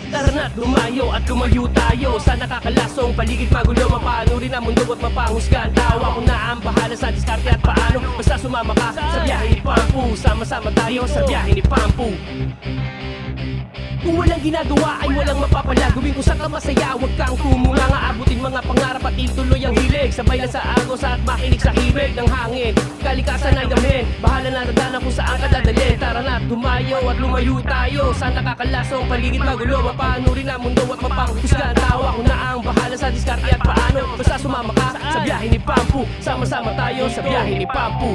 Tara na't lumayo at lumayo tayo sa nakakalasong paligid magulo. Mapanurin ang mundo at mapahusga ang tao. Ako na ang bahala sa diskarte at paano. Basta sumama ka sa biyahe ni Pampu. Sama-sama tayo sa biyahe ni Pampu. Kung walang ginagawa ay walang mapapala. Gawin kung saan ka masaya, huwag kang tumunganga. Abutin mga pangarap at ituloy ang hilig. Sabay lang sa agos at makinig sa hibig ng hangin. Kalikasan ay damhin, bahala na nadaanan kung saan ka dadalhin. Tara na't tumayo at lumayo tayo sa nakakalasong paligid magulo. Mapanurin ang mundo at mapanghusga ang tao. Ako na ang bahala sa diskarte at paano. Basta sumama ka sa biyahe ni Pampu. Sama-sama tayo sa biyahe ni Pampu.